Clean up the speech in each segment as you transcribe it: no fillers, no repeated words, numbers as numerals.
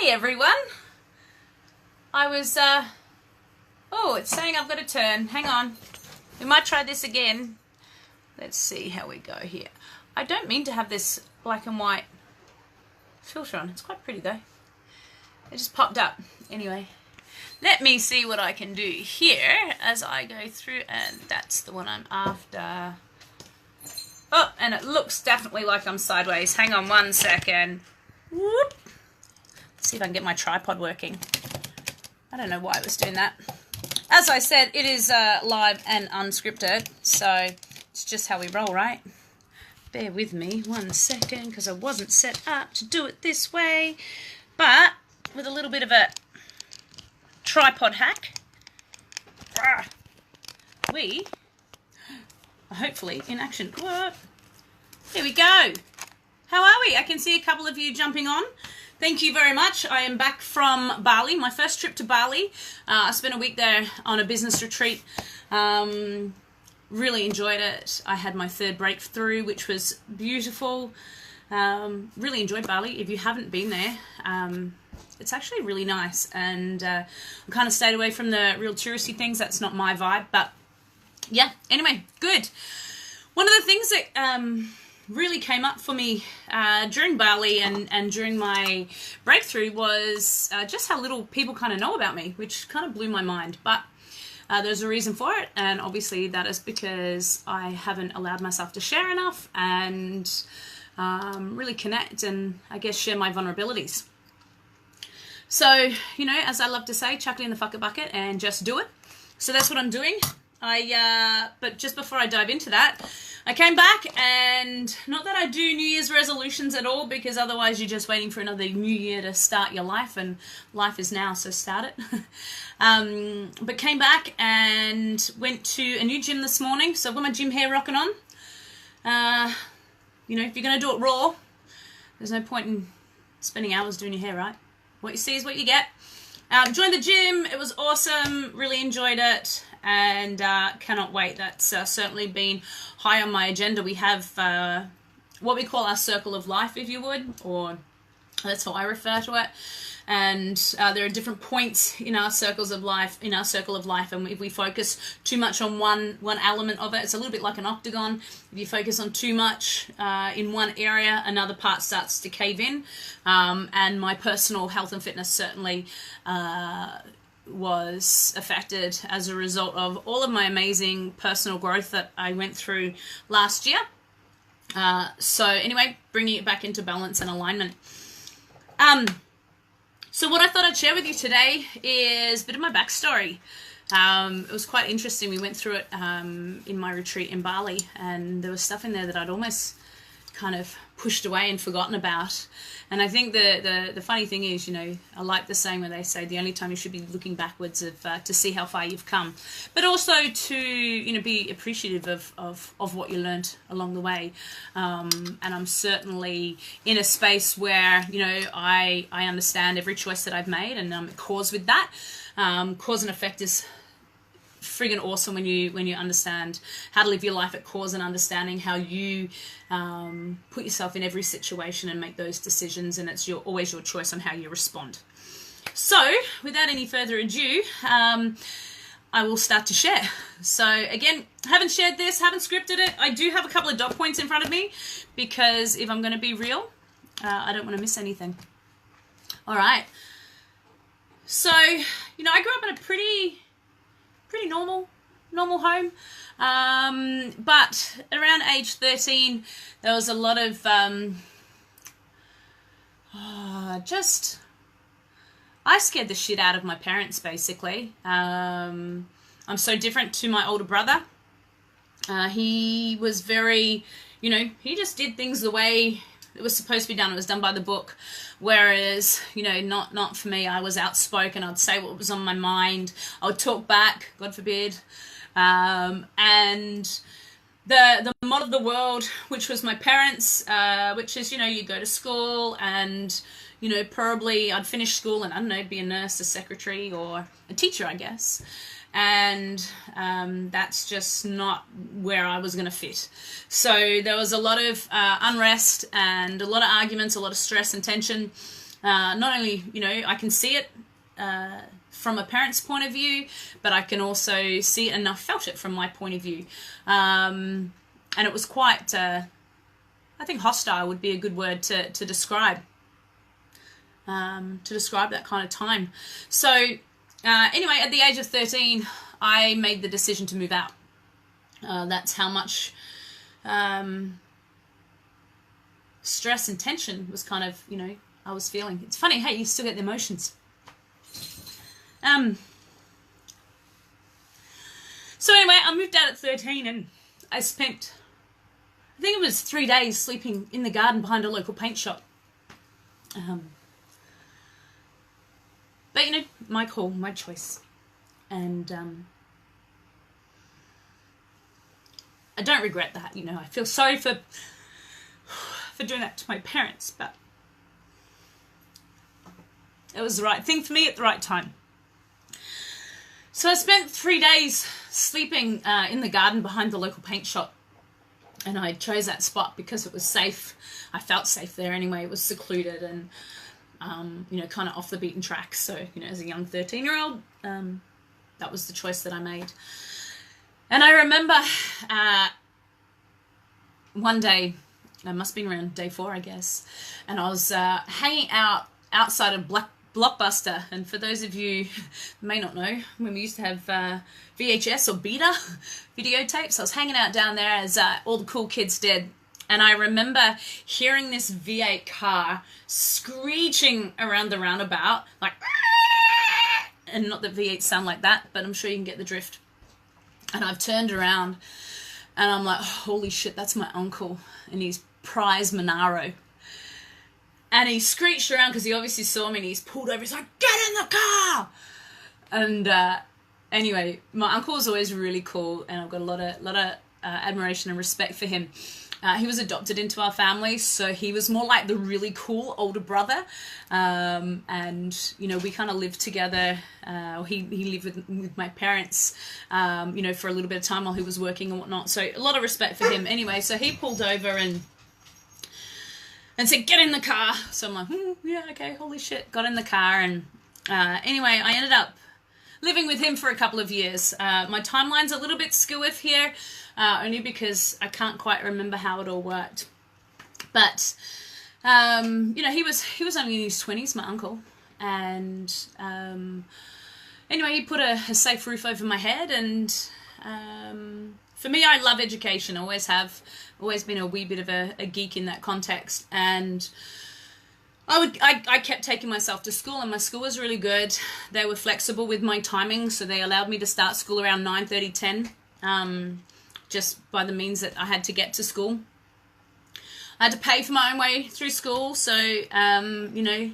Hey everyone. I was, oh, it's saying I've got to turn. Hang on. We might try this again. Let's see how we go here. I don't mean to have this black and white filter on. It's quite pretty though. It just popped up. Anyway, let me see what I can do here as I go through, and that's the one I'm after. Oh, and it looks definitely like I'm sideways. Hang on one second. Whoop. Let's see if I can get my tripod working. I don't know why I was doing that. As I said, it is live and unscripted, so it's just how we roll, right? Bear with me 1 second, because I wasn't set up to do it this way. But with a little bit of a tripod hack, we are hopefully in action. Whoa. Here we go. How are we? I can see a couple of you jumping on. Thank you very much. I am back from Bali, my first trip to Bali. I spent a week there on a business retreat. Really enjoyed it. I had my third breakthrough, which was beautiful. Really enjoyed Bali. If you haven't been there, it's actually really nice. And I kind of stayed away from the real touristy things. That's not my vibe. But yeah, anyway, good. One of the things that really came up for me during Bali and during my breakthrough was just how little people kind of know about me, which kind of blew my mind. But there's a reason for it, and obviously that is because I haven't allowed myself to share enough and really connect and, I guess, share my vulnerabilities. So, you know, as I love to say, chuck it in the fucker bucket and just do it. So that's what I'm doing. But just before I dive into that, I came back, and not that I do New Year's resolutions at all, because otherwise you're just waiting for another new year to start your life, and life is now, so start it. But came back and went to a new gym this morning, so I've got my gym hair rocking on. You know, if you're going to do it raw, there's no point in spending hours doing your hair, right? What you see is what you get. Joined the gym. It was awesome. Really enjoyed it, and cannot wait. That's certainly been high on my agenda. We have what we call our circle of life, if you would, or that's how I refer to it. And there are different points in our circles of life, and if we focus too much on one element of it, it's a little bit like an octagon. If you focus on too much in one area, another part starts to cave in. And my personal health and fitness certainly was affected as a result of all of my amazing personal growth that I went through last year. So anyway, bringing it back into balance and alignment. So what I thought I'd share with you today is a bit of my backstory. It was quite interesting. We went through it in my retreat in Bali, and there was stuff in there that I'd almost kind of pushed away and forgotten about. And I think the funny thing is, you know, I like the saying where they say the only time you should be looking backwards to see how far you've come, but also to, you know, be appreciative of what you learned along the way. And I'm certainly in a space where, you know, I understand every choice that I've made, and I'm at cause with that. Cause and effect is friggin' awesome when you understand how to live your life at cause, and understanding how you put yourself in every situation and make those decisions, and it's always your choice on how you respond. So without any further ado, I will start to share. So again, haven't shared this, haven't scripted it. I do have a couple of dot points in front of me, because if I'm going to be real, I don't want to miss anything. All right. So, you know, I grew up in a pretty normal home, but around age 13 there was a lot of I scared the shit out of my parents, basically. I'm so different to my older brother. He was very, you know, he just did things the way it was supposed to be done. It was done by the book. Whereas, you know, not for me. I was outspoken. I'd say what was on my mind. I would talk back, God forbid. And the model of the world, which was my parents, which is, you know, you go to school and, you know, probably I'd finish school and, I don't know, be a nurse, a secretary, or a teacher, I guess. And that's just not where I was going to fit. So there was a lot of unrest and a lot of arguments, a lot of stress and tension. Not only, you know, I can see it from a parent's point of view, but I can also see it, and I felt it from my point of view. And it was quite, I think hostile would be a good word to describe. To describe that kind of time. So anyway, at the age of 13, I made the decision to move out. That's how much stress and tension was kind of, you know, I was feeling. It's funny, hey, you still get the emotions. So anyway, I moved out at 13, and I spent, I think it was 3 days sleeping in the garden behind a local paint shop. But, you know, my call, my choice. And I don't regret that, you know. I feel sorry for doing that to my parents, but it was the right thing for me at the right time. So I spent 3 days sleeping in the garden behind the local paint shop. And I chose that spot because it was safe. I felt safe there anyway. It was secluded and, you know, kind of off the beaten track. So, you know, as a young 13-year-old, that was the choice that I made. And I remember one day, it must have been around day 4, I guess, and I was hanging out outside a Blockbuster. And for those of you who may not know, when we used to have VHS or Beta videotapes, I was hanging out down there as all the cool kids did. And I remember hearing this V8 car screeching around the roundabout, like, and not that V8s sound like that, but I'm sure you can get the drift. And I've turned around and I'm like, holy shit, that's my uncle and his prize Monaro. And he screeched around because he obviously saw me, and he's pulled over. He's like, get in the car! And anyway, my uncle was always really cool, and I've got a lot of admiration and respect for him. He was adopted into our family, so he was more like the really cool older brother. And, you know, we kind of lived together. He lived with my parents, you know, for a little bit of time while he was working and whatnot. So a lot of respect for him. Anyway, so he pulled over and said, get in the car. So I'm like, yeah, okay, holy shit. Got in the car. And anyway, I ended up living with him for a couple of years. My timeline's a little bit skew-with here, only because I can't quite remember how it all worked. But, you know, he was only in his 20s, my uncle. And anyway, he put a safe roof over my head. And for me, I love education. I always have. Always been a wee bit of a geek in that context. And I kept taking myself to school, and my school was really good. They were flexible with my timing, so they allowed me to start school around 9:30, 10, just by the means that I had to get to school. I had to pay for my own way through school, so, you know,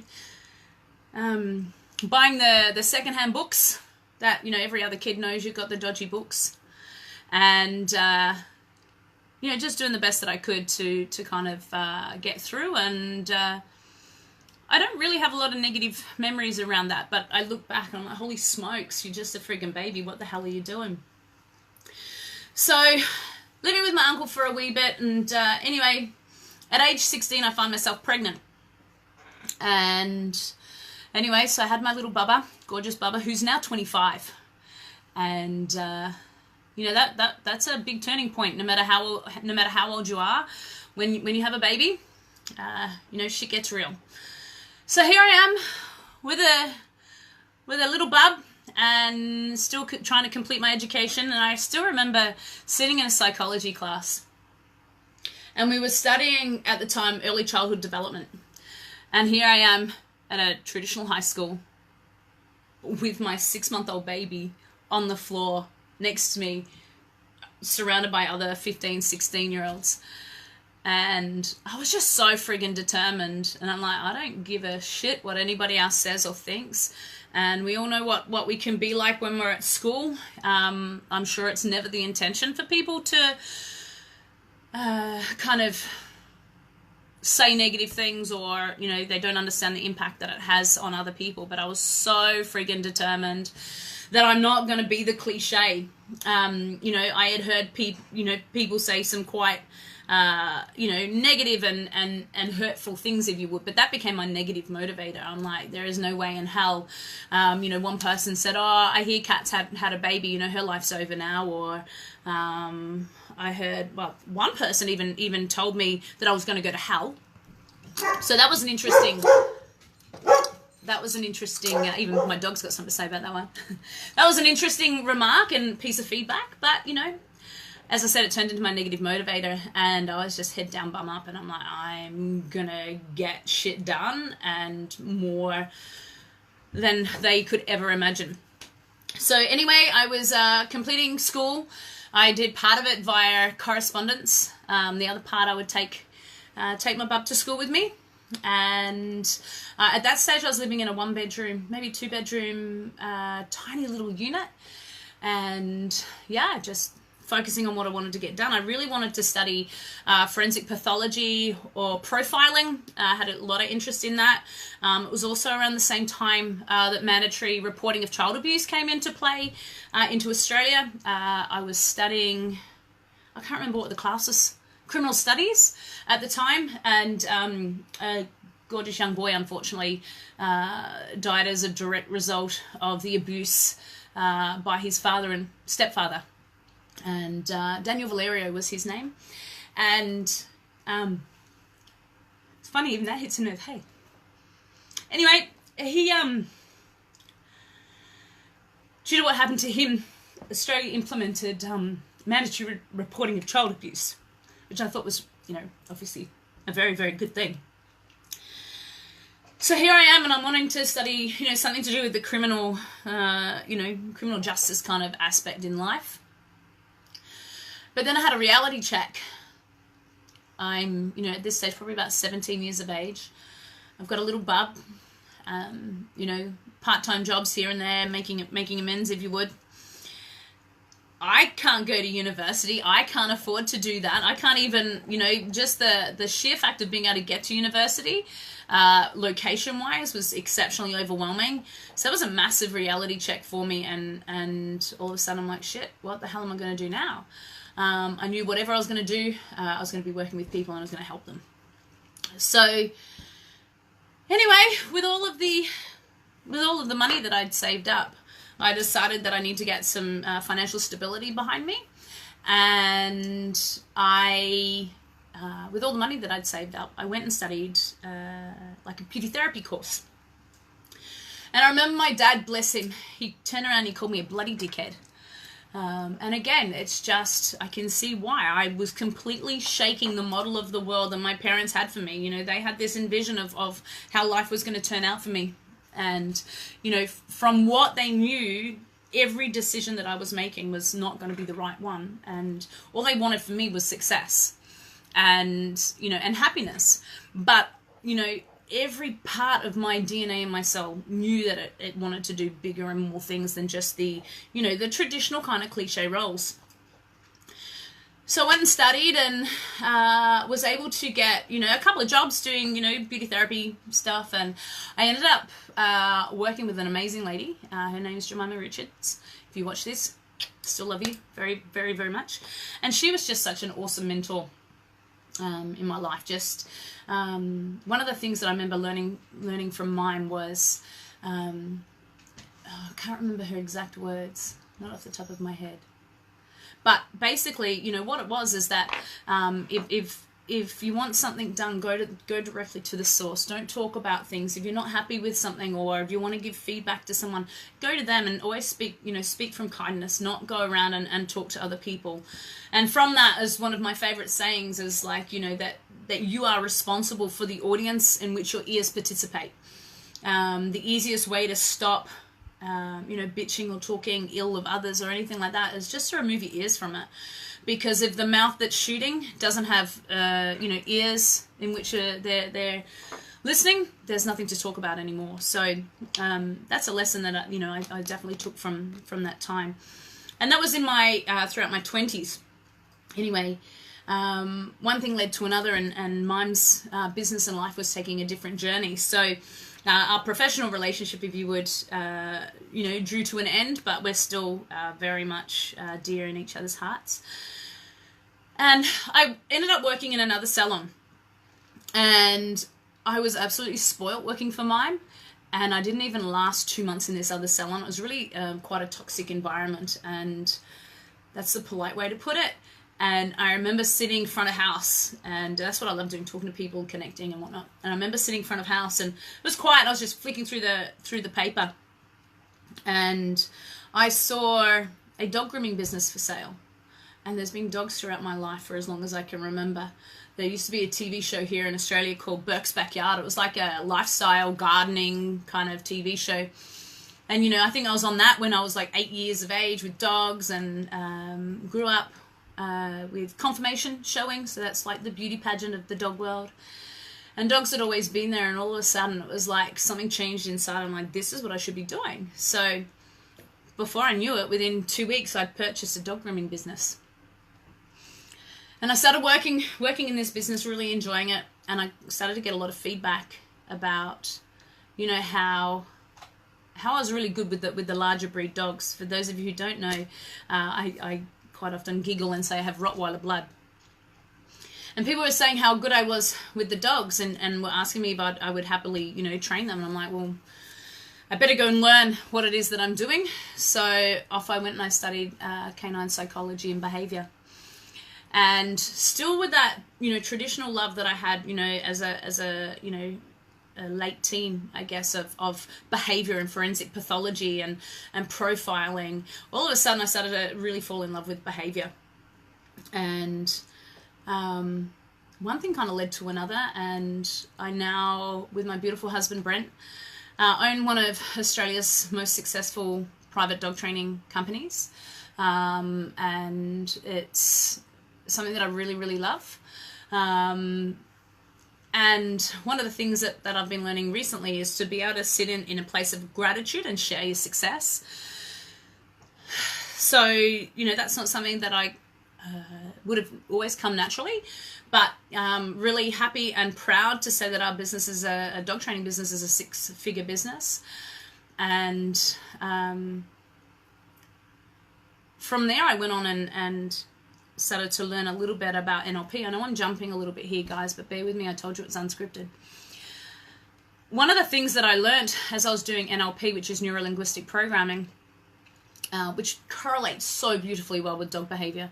buying the secondhand books that, you know, every other kid knows you've got the dodgy books. And, you know, just doing the best that I could to kind of get through. And I don't really have a lot of negative memories around that, but I look back and I'm like, holy smokes, you're just a friggin' baby. What the hell are you doing? So, living with my uncle for a wee bit, and anyway, at age 16, I find myself pregnant. And anyway, so I had my little Bubba, gorgeous Bubba, who's now 25. And you know, that's a big turning point. No matter how old you are, when you have a baby, you know, shit gets real. So here I am with a little bub, and still trying to complete my education. And I still remember sitting in a psychology class, and we were studying at the time early childhood development. And here I am at a traditional high school with my 6-month-old baby on the floor next to me, surrounded by other 15, 16-year-olds. And I was just so friggin' determined. And I'm like, I don't give a shit what anybody else says or thinks. And we all know what we can be like when we're at school. I'm sure it's never the intention for people to kind of say negative things, or, you know, they don't understand the impact that it has on other people. But I was so friggin' determined that I'm not going to be the cliche. You know, I had heard people say some quite negative and hurtful things, if you would. But that became my negative motivator. I'm like, there is no way in hell. One person said, oh, I hear Kat's had a baby, her life's over now. Or I heard, one person even told me that I was going to go to hell. So that was an interesting, even my dog's got something to say about that one. That was an interesting remark and piece of feedback. But, as I said, it turned into my negative motivator, and I was just head down, bum up, and I'm like, I'm gonna get shit done, and more than they could ever imagine. So anyway, I was completing school. I did part of it via correspondence. The other part I would take my bub to school with me. And at that stage I was living in a 1-bedroom, maybe 2-bedroom, tiny little unit. And yeah, just focusing on what I wanted to get done. I really wanted to study forensic pathology or profiling. I had a lot of interest in that. It was also around the same time that mandatory reporting of child abuse came into play into Australia. I was studying, I can't remember what the class was, criminal studies at the time, and a gorgeous young boy unfortunately died as a direct result of the abuse by his father and stepfather. And Daniel Valerio was his name. And it's funny, even that hits a nerve, hey. Anyway, he, due to what happened to him, Australia implemented mandatory reporting of child abuse, which I thought was, obviously a very, very good thing. So here I am, and I'm wanting to study, something to do with the criminal, criminal justice kind of aspect in life. But then I had a reality check. I'm, at this stage, probably about 17 years of age. I've got a little bub, part-time jobs here and there, making amends, if you would. I can't go to university. I can't afford to do that. I can't even, just the sheer fact of being able to get to university, location-wise, was exceptionally overwhelming. So that was a massive reality check for me, and all of a sudden I'm like, shit, what the hell am I going to do now? I knew whatever I was going to do, I was going to be working with people and I was going to help them. So anyway, with all of the money that I'd saved up, I decided that I need to get some financial stability behind me. And with all the money that I'd saved up, I went and studied like a beauty therapy course. And I remember my dad, bless him, he turned around and he called me a bloody dickhead. And again, it's just, I can see why. I was completely shaking the model of the world that my parents had for me. They had this envision of how life was going to turn out for me. And, from what they knew, every decision that I was making was not going to be the right one. And all they wanted for me was success and, and happiness. But, every part of my DNA and my soul knew that it wanted to do bigger and more things than just the, the traditional kind of cliche roles. So I went and studied and was able to get, a couple of jobs doing, beauty therapy stuff. And I ended up working with an amazing lady. Her name is Jemima Richards. If you watch this, still love you very, very, very much. And she was just such an awesome mentor in my life. Just one of the things that I remember learning from mine was, I can't remember her exact words, not off the top of my head. But basically, what it was is that if you want something done, go directly to the source. Don't talk about things. If you're not happy with something, or if you want to give feedback to someone, go to them and always speak from kindness, not go around and talk to other people. And from that, as one of my favorite sayings is like, that you are responsible for the audience in which your ears participate. The easiest way to stop bitching or talking ill of others or anything like that is just to remove your ears from it. Because if the mouth that's shooting doesn't have, ears in which they're listening, there's nothing to talk about anymore. So that's a lesson that I definitely took from that time, and that was in my throughout my 20s. Anyway, one thing led to another, and Mime's business and life was taking a different journey. So our professional relationship, if you would, drew to an end, but we're still very much dear in each other's hearts. And I ended up working in another salon, and I was absolutely spoilt working for mine. And I didn't even last 2 months in this other salon. It was really quite a toxic environment, and that's the polite way to put it. And I remember sitting front of house, and that's what I love doing, talking to people, connecting and whatnot. And I remember sitting front of house, and it was quiet. I was just flicking through the paper, and I saw a dog grooming business for sale. And there's been dogs throughout my life for as long as I can remember. There used to be a TV show here in Australia called Burke's Backyard. It was like a lifestyle gardening kind of TV show. And, you know, I think I was on that when I was like 8 years of age with dogs, and grew up with confirmation showing. So that's like the beauty pageant of the dog world. And dogs had always been there, and all of a sudden it was like something changed inside. I'm like, this is what I should be doing. So before I knew it, within 2 weeks, I'd purchased a dog grooming business. And I started working in this business, really enjoying it. And I started to get a lot of feedback about, you know, how I was really good with the larger breed dogs. For those of you who don't know, I quite often giggle and say I have Rottweiler blood. And people were saying how good I was with the dogs, and were asking me if I would happily, you know, train them. And I'm like, well, I better go and learn what it is that I'm doing. So off I went and I studied canine psychology and behavior. And still with that, you know, traditional love that I had, you know, as a you know, a late teen, I guess, of behavior and forensic pathology and profiling, all of a sudden I started to really fall in love with behavior. And one thing kind of led to another, and I now, with my beautiful husband Brent, own one of Australia's most successful private dog training companies. And it's something that I really, really love. And one of the things that I've been learning recently is to be able to sit in a place of gratitude and share your success. So, you know, that's not something that I would have always come naturally, but really happy and proud to say that our business is a dog training business, is a 6-figure business. And from there I went on and started to learn a little bit about NLP. I know I'm jumping a little bit here, guys, but bear with me. I told you it's unscripted. One of the things that I learned as I was doing NLP, which is neuro-linguistic programming, which correlates so beautifully well with dog behavior,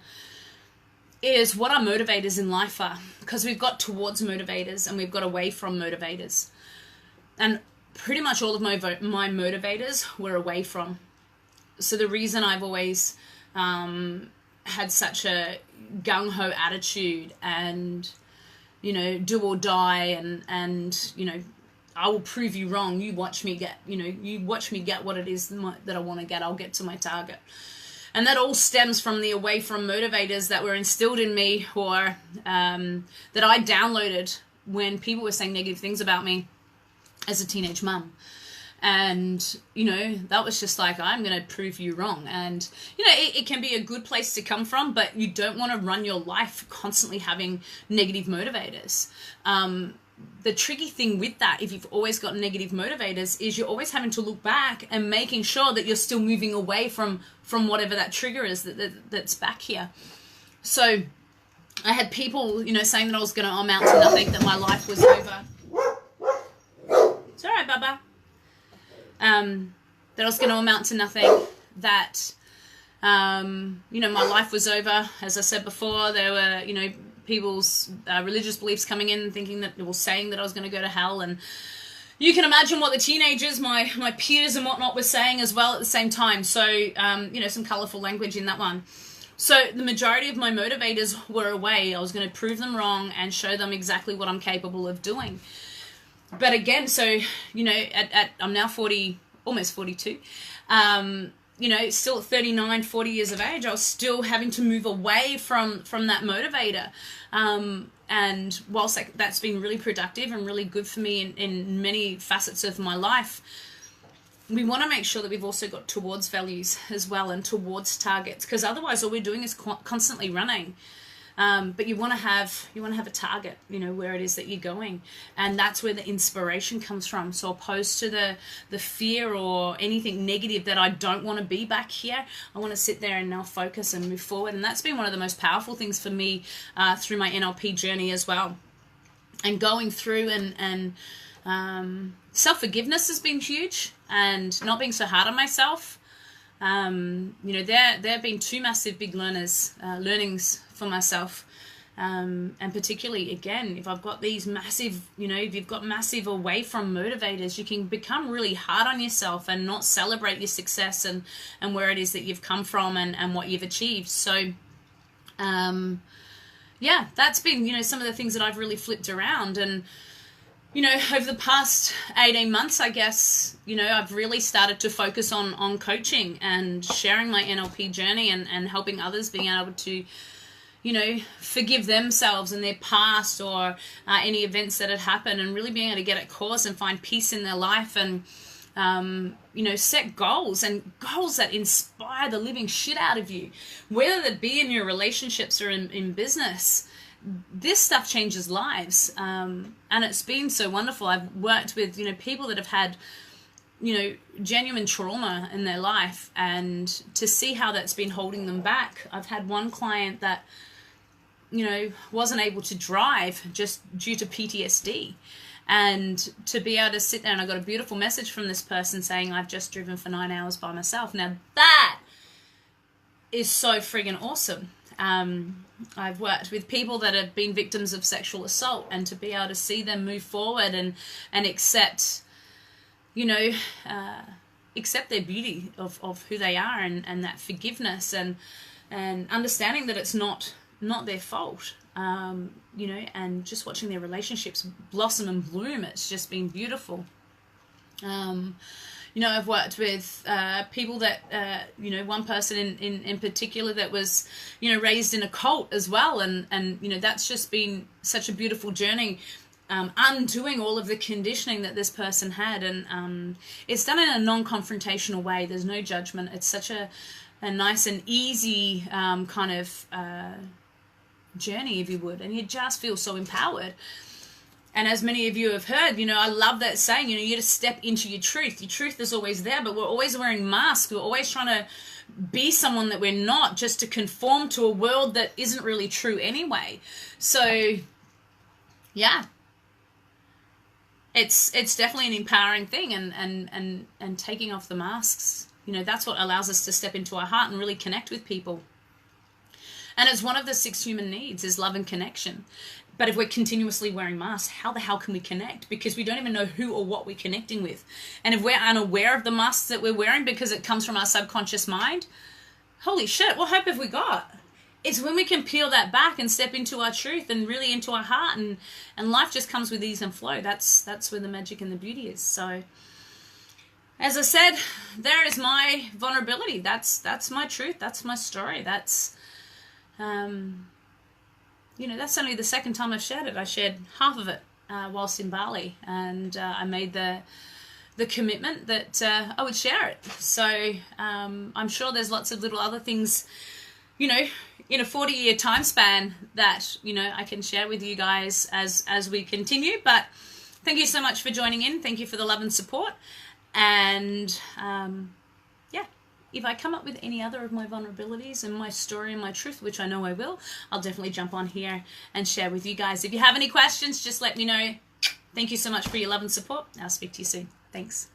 is what our motivators in life are. Because we've got towards motivators and we've got away from motivators. And pretty much all of my motivators were away from. So the reason I've always had such a gung-ho attitude and, you know, do or die and, you know, I will prove you wrong. You watch me get what it is that I want to get. I'll get to my target. And that all stems from the away from motivators that were instilled in me, or that I downloaded when people were saying negative things about me as a teenage mum. And, you know, that was just like, I'm going to prove you wrong. And, you know, it can be a good place to come from, but you don't want to run your life constantly having negative motivators. The tricky thing with that, if you've always got negative motivators, is you're always having to look back and making sure that you're still moving away from whatever that trigger is that's back here. So I had people, you know, saying that I was going to amount to nothing, that my life was over. It's all right, Bubba. That I was going to amount to nothing, that, you know, my life was over. As I said before, there were, you know, people's religious beliefs coming in and thinking that, well, saying that I was going to go to hell. And you can imagine what the teenagers, my peers and whatnot were saying as well at the same time. So, you know, some colourful language in that one. So the majority of my motivators were away. I was going to prove them wrong and show them exactly what I'm capable of doing. But again, so, you know, I'm now 40, almost 42, you know, still at 39, 40 years of age, I was still having to move away from that motivator. And whilst that's been really productive and really good for me in many facets of my life, we want to make sure that we've also got towards values as well and towards targets, because otherwise all we're doing is constantly running. But you want to have a target, where it is that you're going, and that's where the inspiration comes from. So opposed to the fear or anything negative that I don't want to be back here, I want to sit there and now focus and move forward. And that's been one of the most powerful things for me through my NLP journey as well. And going through and self-forgiveness has been huge, and not being so hard on myself. There have been two massive big learnings for myself. And particularly, again, if I've got these massive, if you've got massive away from motivators, you can become really hard on yourself and not celebrate your success and where it is that you've come from and what you've achieved. So, that's been, some of the things that I've really flipped around. And, over the past 18 months, I guess, I've really started to focus on coaching and sharing my NLP journey and helping others being able to, forgive themselves and their past or any events that had happened, and really being able to get at cause and find peace in their life and, set goals that inspire the living shit out of you, whether that be in your relationships or in business. This stuff changes lives, and it's been so wonderful. I've worked with, people that have had, genuine trauma in their life, and to see how that's been holding them back. I've had one client that, wasn't able to drive just due to PTSD, and to be able to sit there, and I got a beautiful message from this person saying, I've just driven for 9 hours by myself. Now that is so friggin' awesome. I've worked with people that have been victims of sexual assault, and to be able to see them move forward and accept, accept their beauty of who they are, and that forgiveness and understanding that it's not their fault, and just watching their relationships blossom and bloom. It's just been beautiful. I've worked with people that, one person in particular that was, raised in a cult as well. And that's just been such a beautiful journey, undoing all of the conditioning that this person had. And it's done in a non-confrontational way. There's no judgment. It's such a nice and easy kind of journey, if you would. And you just feel so empowered. And as many of you have heard, I love that saying, you just step into your truth. Your truth is always there, but we're always wearing masks. We're always trying to be someone that we're not, just to conform to a world that isn't really true anyway. So, yeah, it's definitely an empowering thing, and taking off the masks. That's what allows us to step into our heart and really connect with people. And it's one of the 6 human needs is love and connection. But if we're continuously wearing masks, how the hell can we connect? Because we don't even know who or what we're connecting with. And if we're unaware of the masks that we're wearing because it comes from our subconscious mind, holy shit, what hope have we got? It's when we can peel that back and step into our truth and really into our heart, and life just comes with ease and flow. That's where the magic and the beauty is. So, as I said, there is my vulnerability. That's my truth. That's my story. That's... that's only the second time I've shared it. I shared half of it whilst in Bali, and I made the commitment that I would share it. So I'm sure there's lots of little other things, in a 40-year time span that, I can share with you guys as we continue. But thank you so much for joining in. Thank you for the love and support. And if I come up with any other of my vulnerabilities and my story and my truth, which I know I will, I'll definitely jump on here and share with you guys. If you have any questions, just let me know. Thank you so much for your love and support. I'll speak to you soon. Thanks.